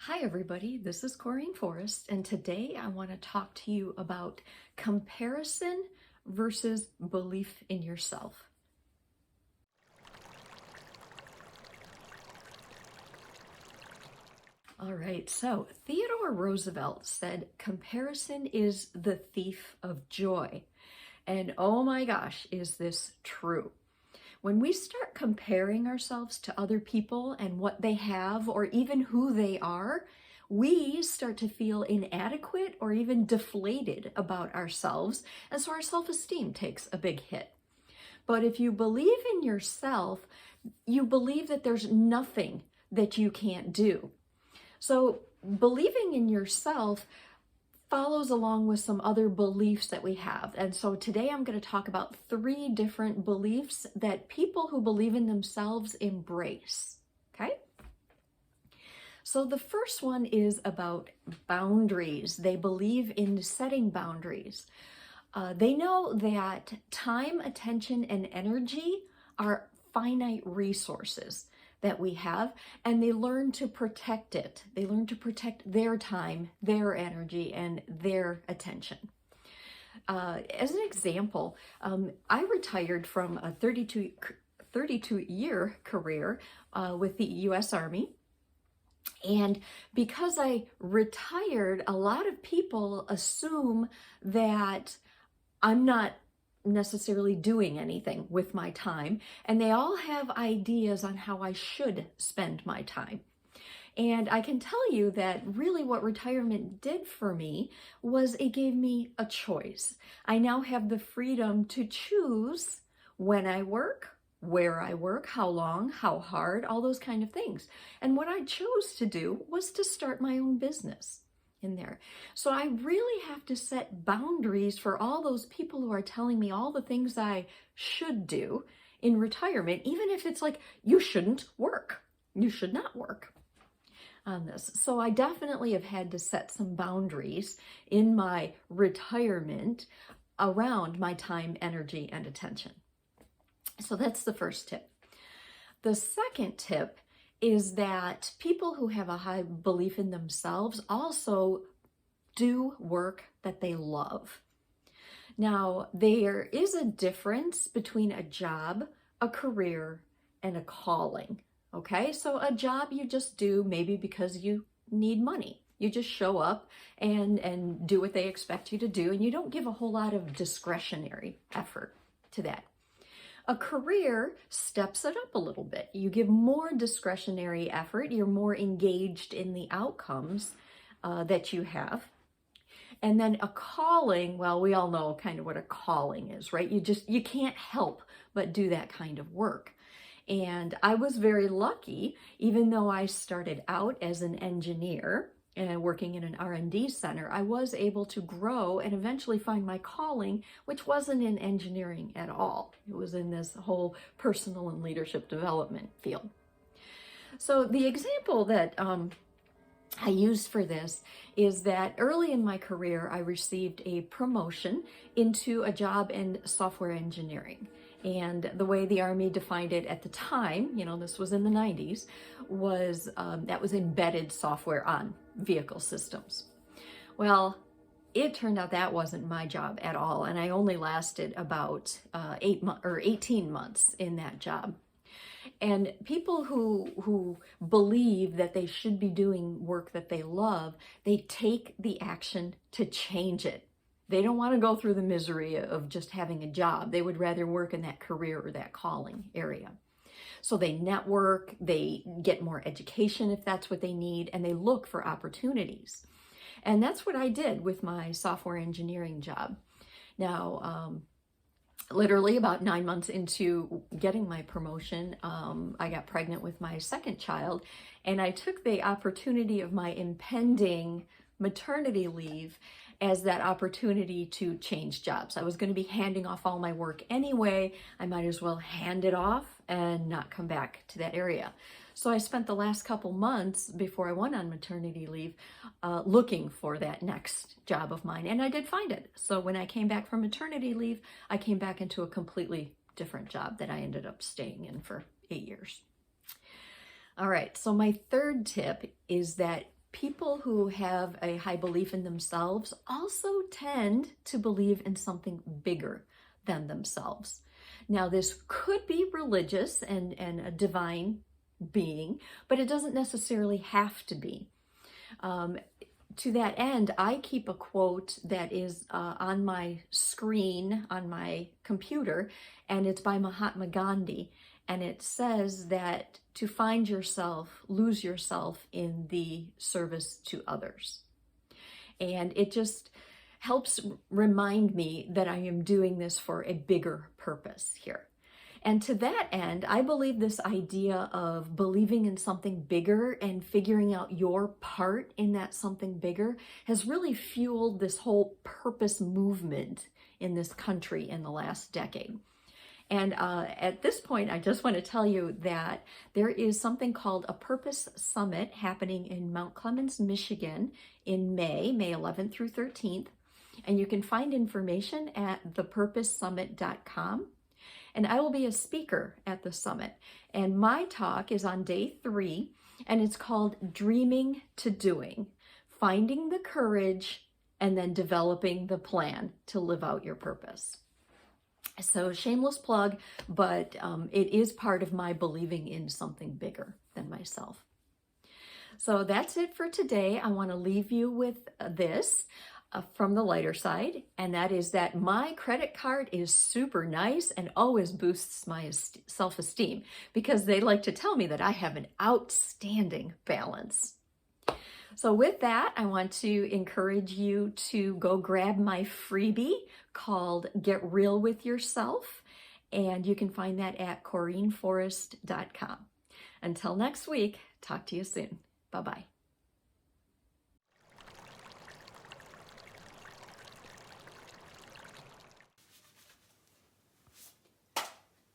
Hi everybody, this is Corrine Forrest, and today I want to talk to you about comparison versus belief in yourself. All right, so Theodore Roosevelt said comparison is the thief of joy. And oh my gosh, is this true? When we start comparing ourselves to other people and what they have or even who they are, we start to feel inadequate or even deflated about ourselves, and so our self-esteem takes a big hit. But if you believe in yourself, you believe that there's nothing that you can't do. So believing in yourself follows along with some other beliefs that we have. And so today I'm going to talk about 3 different beliefs that people who believe in themselves embrace. Okay? So the first one is about boundaries. They believe in setting boundaries. They know that time, attention, and energy are finite resources that we have, and they learn to protect it. They learn to protect their time, their energy, and their attention. As an example, I retired from a 32-year career with the U.S. Army. And because I retired, a lot of people assume that I'm not necessarily doing anything with my time, and they all have ideas on how I should spend my time. And I can tell you that really what retirement did for me was it gave me a choice. I now have the freedom to choose when I work, where I work, how long, how hard, all those kind of things. And what I chose to do was to start my own business in there. So I really have to set boundaries for all those people who are telling me all the things I should do in retirement, even if it's like, you shouldn't work. You should not work on this. So I definitely have had to set some boundaries in my retirement around my time, energy, and attention. So that's the first tip. The second tip is that people who have a high belief in themselves also do work that they love. Now, there is a difference between a job, a career, and a calling. Okay, so a job you just do maybe because you need money. You just show up and do what they expect you to do, and you don't give a whole lot of discretionary effort to that. A career steps it up a little bit. You give more discretionary effort. You're more engaged in the outcomes that you have. And then a calling, well, we all know kind of what a calling is, right? You can't help but do that kind of work. And I was very lucky, even though I started out as an engineer and working in an R&D center, I was able to grow and eventually find my calling, which wasn't in engineering at all. It was in this whole personal and leadership development field. So the example that I used for this is that early in my career, I received a promotion into a job in software engineering. And the way the Army defined it at the time, this was in the 90s, was that was embedded software on vehicle systems. Well, it turned out that wasn't my job at all, and I only lasted about 18 months in that job. And people who believe that they should be doing work that they love, they take the action to change it. They don't want to go through the misery of just having a job. They would rather work in that career or that calling area. So they network, they get more education if that's what they need, and they look for opportunities. And that's what I did with my software engineering job. Now, literally about 9 months into getting my promotion, I got pregnant with my second child, and I took the opportunity of my impending maternity leave as that opportunity to change jobs. I was going to be handing off all my work anyway. I might as well hand it off and not come back to that area. So I spent the last couple months before I went on maternity leave looking for that next job of mine, and I did find it. So when I came back from maternity leave, I came back into a completely different job that I ended up staying in for 8 years. All right, so my third tip is that people who have a high belief in themselves also tend to believe in something bigger than themselves. Now, this could be religious and a divine being, but it doesn't necessarily have to be. To that end, I keep a quote that is on my screen on my computer, and it's by Mahatma Gandhi. And it says that to find yourself, lose yourself in the service to others. And it just helps remind me that I am doing this for a bigger purpose here. And to that end, I believe this idea of believing in something bigger and figuring out your part in that something bigger has really fueled this whole purpose movement in this country in the last decade. And at this point, I just want to tell you that there is something called a Purpose Summit happening in Mount Clemens, Michigan in May 11th through 13th. And you can find information at thepurposesummit.com. And I will be a speaker at the summit. And my talk is on day 3, and it's called Dreaming to Doing, Finding the Courage and then Developing the Plan to Live Out Your Purpose. So shameless plug, but it is part of my believing in something bigger than myself. So that's it for today. I want to leave you with this. From the lighter side, and that is that my credit card is super nice and always boosts my self-esteem because they like to tell me that I have an outstanding balance. So with that, I want to encourage you to go grab my freebie called Get Real With Yourself, and you can find that at CorrineForrest.com. Until next week, talk to you soon. Bye-bye.